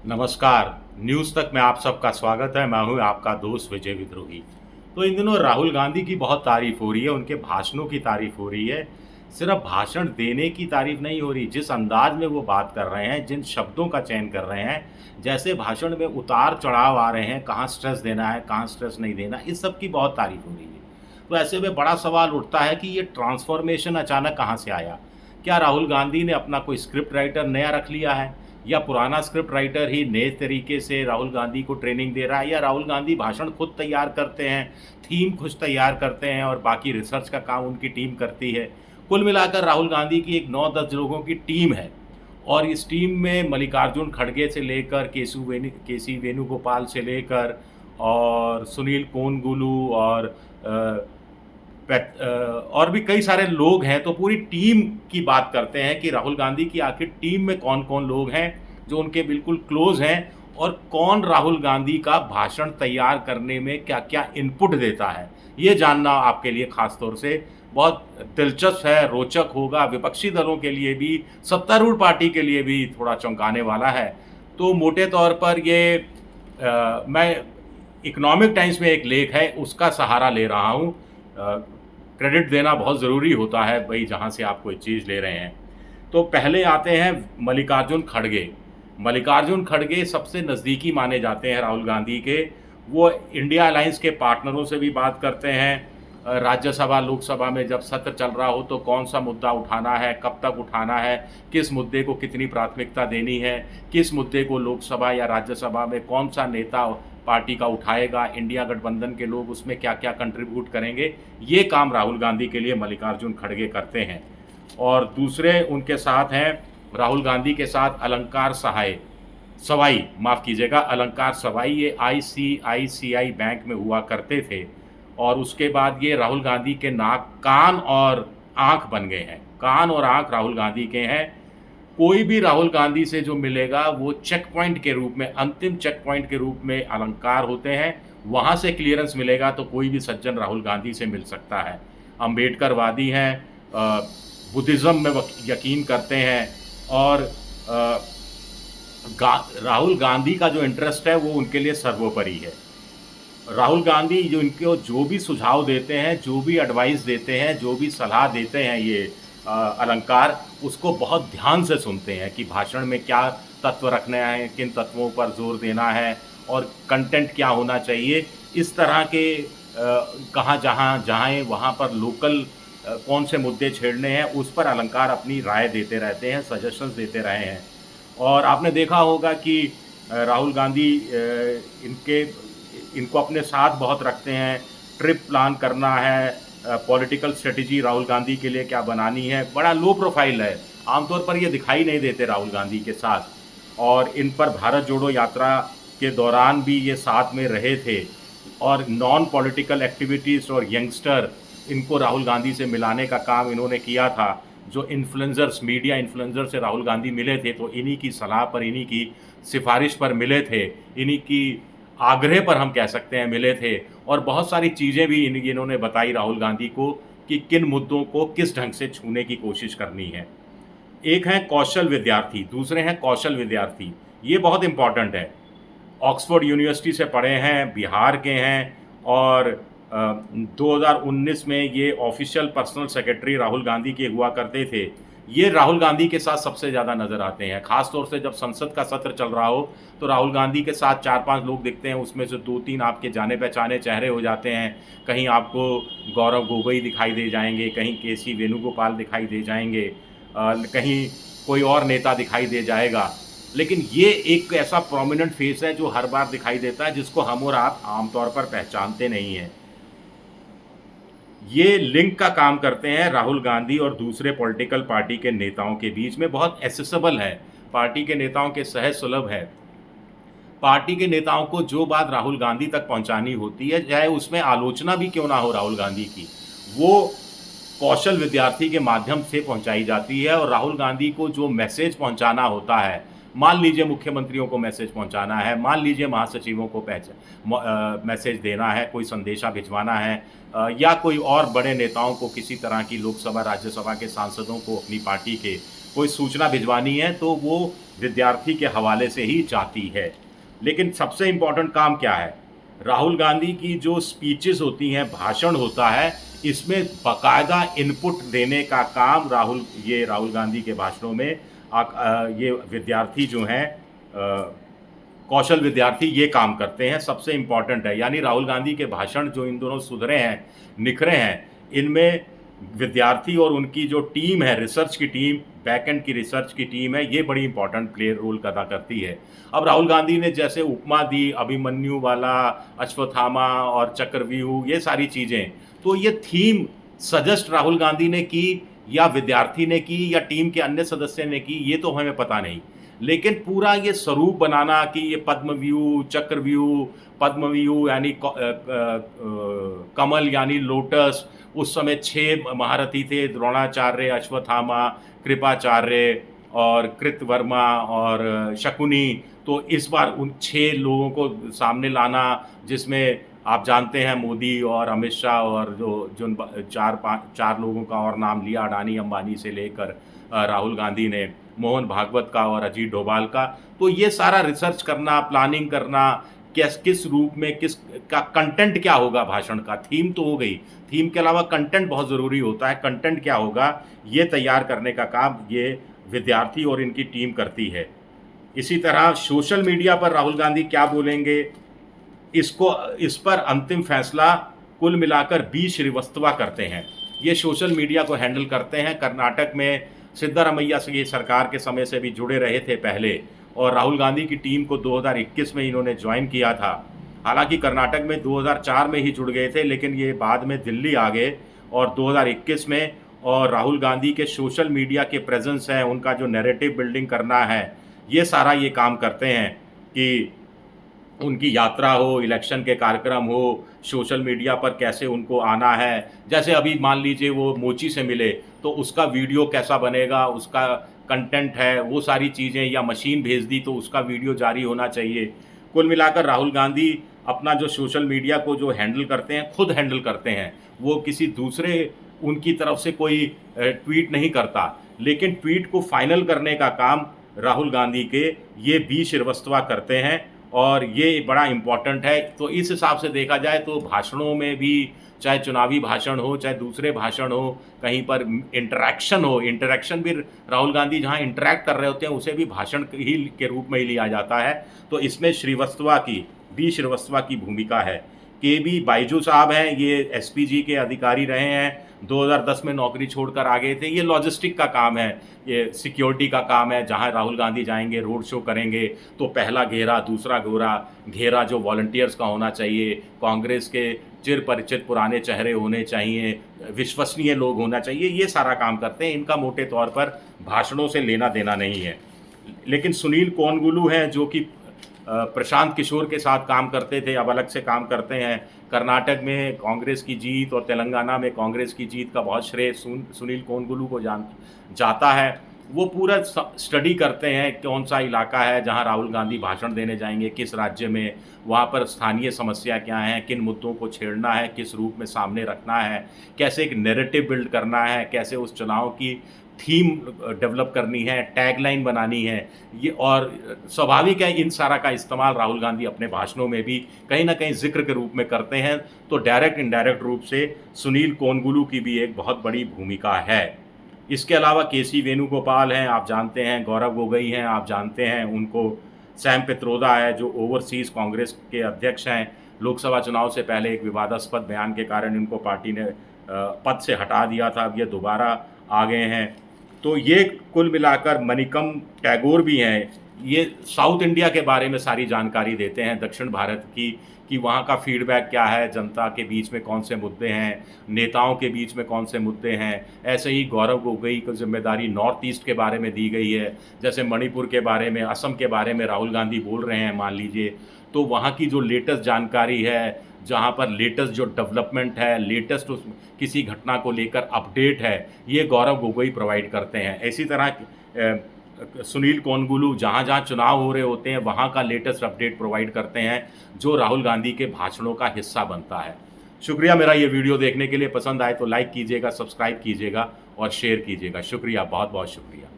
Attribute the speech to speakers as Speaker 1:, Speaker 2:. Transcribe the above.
Speaker 1: नमस्कार। न्यूज़ तक में आप सबका स्वागत है। मैं हूं आपका दोस्त विजय विद्रोही। तो इन दिनों राहुल गांधी की बहुत तारीफ हो रही है, उनके भाषणों की तारीफ हो रही है। सिर्फ भाषण देने की तारीफ नहीं हो रही, जिस अंदाज में वो बात कर रहे हैं, जिन शब्दों का चयन कर रहे हैं, जैसे भाषण में उतार चढ़ाव आ रहे हैं, कहाँ स्ट्रेस देना है, कहाँ स्ट्रेस नहीं देना, इस सब की बहुत तारीफ हो रही है। तो ऐसे में बड़ा सवाल उठता है कि ये ट्रांसफॉर्मेशन अचानक कहाँ से आया? क्या राहुल गांधी ने अपना कोई स्क्रिप्ट राइटर नया रख लिया है, या पुराना स्क्रिप्ट राइटर ही नए तरीके से राहुल गांधी को ट्रेनिंग दे रहा है, या राहुल गांधी भाषण खुद तैयार करते हैं, थीम खुद तैयार करते हैं और बाकी रिसर्च का काम उनकी टीम करती है? कुल मिलाकर राहुल गांधी की एक 9-10 लोगों की टीम है, और इस टीम में मल्लिकार्जुन खड़गे से लेकर केसी वेणुगोपाल से लेकर और सुनील कोनगुलू और और भी कई सारे लोग हैं। तो पूरी टीम की बात करते हैं कि राहुल गांधी की आखिर टीम में कौन कौन लोग हैं जो उनके बिल्कुल क्लोज हैं, और कौन राहुल गांधी का भाषण तैयार करने में क्या क्या इनपुट देता है। ये जानना आपके लिए खास तौर से बहुत दिलचस्प है, रोचक होगा, विपक्षी दलों के लिए भी, सत्तारूढ़ पार्टी के लिए भी थोड़ा चौंकाने वाला है। तो मोटे तौर पर ये मैं इकोनॉमिक टाइम्स में एक लेख है उसका सहारा ले रहा हूँ। क्रेडिट देना बहुत ज़रूरी होता है भाई, जहाँ से आप कोई चीज़ ले रहे हैं। तो पहले आते हैं मल्लिकार्जुन खड़गे। मल्लिकार्जुन खड़गे सबसे नज़दीकी माने जाते हैं राहुल गांधी के। वो इंडिया अलायंस के पार्टनरों से भी बात करते हैं। राज्यसभा लोकसभा में जब सत्र चल रहा हो तो कौन सा मुद्दा उठाना है, कब तक उठाना है, किस मुद्दे को कितनी प्राथमिकता देनी है, किस मुद्दे को लोकसभा या राज्यसभा में कौन सा नेता पार्टी का उठाएगा, इंडिया गठबंधन के लोग उसमें क्या क्या कंट्रीब्यूट करेंगे, ये काम राहुल गांधी के लिए मल्लिकार्जुन खड़गे करते हैं। और दूसरे उनके साथ हैं राहुल गांधी के साथ अलंकार सवाई, माफ़ कीजिएगा, अलंकार सवाई। ये ICICI बैंक में हुआ करते थे, और उसके बाद ये राहुल गांधी के नाक, कान और आँख बन गए हैं। कान और आँख राहुल गांधी के हैं। कोई भी राहुल गांधी से जो मिलेगा वो चेक पॉइंट के रूप में, अंतिम चेक पॉइंट के रूप में अलंकार होते हैं। वहाँ से क्लियरेंस मिलेगा तो कोई भी सज्जन राहुल गांधी से मिल सकता है। अम्बेडकरवादी हैं, बुद्धिज़्म में यकीन करते हैं, और राहुल गांधी का जो इंटरेस्ट है वो उनके लिए सर्वोपरि है। राहुल गांधी जो इनको जो भी सुझाव देते हैं, जो भी एडवाइस देते हैं, जो भी सलाह देते हैं, ये अलंकार उसको बहुत ध्यान से सुनते हैं कि भाषण में क्या तत्व रखने हैं, किन तत्वों पर जोर देना है, और कंटेंट क्या होना चाहिए। इस तरह के कहाँ जहाँ जहाँ वहाँ पर लोकल कौन से मुद्दे छेड़ने हैं, उस पर अलंकार अपनी राय देते रहते हैं, सजेशंस देते रहे हैं। और आपने देखा होगा कि राहुल गांधी इनको अपने साथ बहुत रखते हैं। ट्रिप प्लान करना है, पॉलिटिकल स्ट्रेटजी राहुल गांधी के लिए क्या बनानी है, बड़ा लो प्रोफाइल है। आमतौर पर ये दिखाई नहीं देते राहुल गांधी के साथ, और इन पर भारत जोड़ो यात्रा के दौरान भी ये साथ में रहे थे। और नॉन पॉलिटिकल एक्टिविटीज़ और यंगस्टर, इनको राहुल गांधी से मिलाने का काम इन्होंने किया था। जो इन्फ्लुएंसर्स, मीडिया इन्फ्लुएंसर से राहुल गांधी मिले थे तो इन्हीं की सलाह पर, इन्हीं की सिफारिश पर मिले थे, इन्हीं की आग्रह पर हम कह सकते हैं मिले थे। और बहुत सारी चीज़ें भी इन्होंने बताई राहुल गांधी को कि किन मुद्दों को किस ढंग से छूने की कोशिश करनी है। एक हैं कौशल विद्यार्थी, दूसरे हैं कौशल विद्यार्थी। ये बहुत इम्पॉर्टेंट है। ऑक्सफोर्ड यूनिवर्सिटी से पढ़े हैं, बिहार के हैं, और 2019 में ये official personal secretary Rahul Gandhi के हुआ करते थे। ये राहुल गांधी के साथ सबसे ज़्यादा नज़र आते हैं, ख़ास तौर से जब संसद का सत्र चल रहा हो तो राहुल गांधी के साथ 4-5 लोग दिखते हैं, उसमें से 2-3 आपके जाने पहचाने चेहरे हो जाते हैं। कहीं आपको गौरव गोगोई दिखाई दे जाएंगे, कहीं केसी वेणुगोपाल दिखाई दे जाएंगे, कहीं कोई और नेता दिखाई दे जाएगा। लेकिन ये एक ऐसा प्रोमिनेंट फेस है जो हर बार दिखाई देता है, जिसको हम और आप आमतौर पर पहचानते नहीं हैं। ये लिंक का काम करते हैं राहुल गांधी और दूसरे पॉलिटिकल पार्टी के नेताओं के बीच में, बहुत एसेसिबल है, पार्टी के नेताओं के सहज सुलभ है। पार्टी के नेताओं को जो बात राहुल गांधी तक पहुंचानी होती है, चाहे उसमें आलोचना भी क्यों ना हो राहुल गांधी की, वो कौशल विद्यार्थी के माध्यम से पहुंचाई जाती है। और राहुल गांधी को जो मैसेज पहुंचाना होता है, मान लीजिए मुख्यमंत्रियों को मैसेज पहुंचाना है, मान लीजिए महासचिवों को मैसेज देना है, कोई संदेशा भिजवाना है, या कोई और बड़े नेताओं को, किसी तरह की लोकसभा राज्यसभा के सांसदों को अपनी पार्टी के कोई सूचना भिजवानी है तो वो विद्यार्थी के हवाले से ही जाती है। लेकिन सबसे इम्पोर्टेंट काम क्या है? राहुल गांधी की जो स्पीचेस होती हैं, भाषण होता है, इसमें बाकायदा इनपुट देने का काम राहुल गांधी के भाषणों में ये विद्यार्थी जो हैं, कौशल विद्यार्थी, ये काम करते हैं। सबसे इम्पॉर्टेंट है, यानी राहुल गांधी के भाषण जो इन दोनों सुधरे हैं, निखरे हैं, इनमें विद्यार्थी और उनकी जो टीम है, रिसर्च की टीम, बैक एंड की रिसर्च की टीम है, ये बड़ी इंपॉर्टेंट प्ले रोल अदा करती है। अब राहुल गांधी ने जैसे उपमा दी, अभिमन्यु वाला, अश्वत्थामा और चक्रव्यूह, ये सारी चीज़ें, तो ये थीम सजेस्ट राहुल गांधी ने की या विद्यार्थी ने की या टीम के अन्य सदस्य ने की, ये तो हमें पता नहीं। लेकिन पूरा ये स्वरूप बनाना कि ये पद्मव्यूह, चक्रव्यूह, पद्मव्यूह यानी कमल यानी लोटस, उस समय 6 महारथी थे, द्रोणाचार्य, अश्वत्थामा, कृपाचार्य और कृतवर्मा और शकुनी। तो इस बार उन 6 लोगों को सामने लाना, जिसमें आप जानते हैं मोदी और अमित शाह और जो 4 लोगों का और नाम लिया, अडानी अंबानी से लेकर राहुल गांधी ने, मोहन भागवत का और अजीत डोभाल का। तो ये सारा रिसर्च करना, प्लानिंग करना, किस रूप में, किस का कंटेंट क्या होगा भाषण का। थीम तो हो गई, थीम के अलावा कंटेंट बहुत ज़रूरी होता है। कंटेंट क्या होगा, ये तैयार करने का काम ये विद्यार्थी और इनकी टीम करती है। इसी तरह सोशल मीडिया पर राहुल गांधी क्या बोलेंगे, इस पर अंतिम फैसला कुल मिलाकर बी श्रीवास्तव करते हैं। ये सोशल मीडिया को हैंडल करते हैं। कर्नाटक में सिद्धारमैया से ये सरकार के समय से भी जुड़े रहे थे पहले, और राहुल गांधी की टीम को 2021 में इन्होंने ज्वाइन किया था। हालांकि कर्नाटक में 2004 में ही जुड़ गए थे, लेकिन ये बाद में दिल्ली आ गए और 2021 में। और राहुल गांधी के सोशल मीडिया के प्रेजेंस है, उनका जो नैरेटिव बिल्डिंग करना है, ये सारा ये काम करते हैं कि उनकी यात्रा हो, इलेक्शन के कार्यक्रम हो, सोशल मीडिया पर कैसे उनको आना है। जैसे अभी मान लीजिए वो मोची से मिले, तो उसका वीडियो कैसा बनेगा, उसका कंटेंट है, वो सारी चीज़ें, या मशीन भेज दी तो उसका वीडियो जारी होना चाहिए। कुल मिलाकर राहुल गांधी अपना जो सोशल मीडिया को जो हैंडल करते हैं, खुद हैंडल करते हैं। वो किसी दूसरे उनकी तरफ से कोई ट्वीट नहीं करता, लेकिन ट्वीट को फाइनल करने का काम राहुल गांधी के ये बी श्रीवास्तव करते हैं, और ये बड़ा इम्पॉर्टेंट है। तो इस हिसाब से देखा जाए तो भाषणों में भी, चाहे चुनावी भाषण हो, चाहे दूसरे भाषण हो, कहीं पर इंटरेक्शन हो, इंटरेक्शन भी राहुल गांधी जहाँ इंटरेक्ट कर रहे होते हैं उसे भी भाषण ही के रूप में ही लिया जाता है। तो इसमें बी श्रीवास्तव की भूमिका है। के बी बाइजू साहब हैं, ये एसपीजी के अधिकारी रहे हैं, 2010 में नौकरी छोड़कर आ गए थे। ये लॉजिस्टिक का काम है, ये सिक्योरिटी का काम है। जहां राहुल गांधी जाएंगे, रोड शो करेंगे, तो पहला घेरा, दूसरा घेरा जो वॉलंटियर्स का होना चाहिए, कांग्रेस के चिर परिचित पुराने चेहरे होने चाहिए, विश्वसनीय लोग होना चाहिए, ये सारा काम करते हैं। इनका मोटे तौर पर भाषणों से लेना देना नहीं है। लेकिन सुनील कोनगुलू हैं, जो कि प्रशांत किशोर के साथ काम करते थे, अब अलग से काम करते हैं। कर्नाटक में कांग्रेस की जीत और तेलंगाना में कांग्रेस की जीत का बहुत श्रेय सुनील कोनगुलू को जाता है। वो पूरा स्टडी करते हैं कौन सा इलाका है जहां राहुल गांधी भाषण देने जाएंगे, किस राज्य में, वहां पर स्थानीय समस्या क्या हैं, किन मुद्दों को छेड़ना है, किस रूप में सामने रखना है, कैसे एक नैरेटिव बिल्ड करना है, कैसे उस चुनाव की थीम डेवलप करनी है, टैगलाइन बनानी है। ये और स्वाभाविक है, इन सारा का इस्तेमाल राहुल गांधी अपने भाषणों में भी कहीं ना कहीं जिक्र के रूप में करते हैं। तो डायरेक्ट इनडायरेक्ट रूप से सुनील कोनगुलू की भी एक बहुत बड़ी भूमिका है। इसके अलावा केसी वेणुगोपाल हैं, आप जानते हैं, गौरव गोगोई हैं, आप जानते हैं उनको, सैम पित्रोदा है जो ओवरसीज़ कांग्रेस के अध्यक्ष हैं। लोकसभा चुनाव से पहले एक विवादास्पद बयान के कारण इनको पार्टी ने पद से हटा दिया था, अब ये दोबारा आ गए हैं। तो ये कुल मिलाकर मनिकम टैगोर भी हैं, ये साउथ इंडिया के बारे में सारी जानकारी देते हैं, दक्षिण भारत की, कि वहाँ का फीडबैक क्या है, जनता के बीच में कौन से मुद्दे हैं, नेताओं के बीच में कौन से मुद्दे हैं। ऐसे ही गौरव गोगोई को जिम्मेदारी नॉर्थ ईस्ट के बारे में दी गई है, जैसे मणिपुर के बारे में, असम के बारे में राहुल गांधी बोल रहे हैं मान लीजिए, तो वहाँ की जो लेटेस्ट जानकारी है, जहाँ पर लेटेस्ट जो डेवलपमेंट है, लेटेस्ट उस किसी घटना को लेकर अपडेट है, ये गौरव गोगोई प्रोवाइड करते हैं। इसी तरह सुनील कोनगुलू जहाँ जहाँ चुनाव हो रहे होते हैं वहाँ का लेटेस्ट अपडेट प्रोवाइड करते हैं, जो राहुल गांधी के भाषणों का हिस्सा बनता है। शुक्रिया मेरा ये वीडियो देखने के लिए। पसंद आए तो लाइक कीजिएगा, सब्सक्राइब कीजिएगा और शेयर कीजिएगा। शुक्रिया, बहुत बहुत शुक्रिया।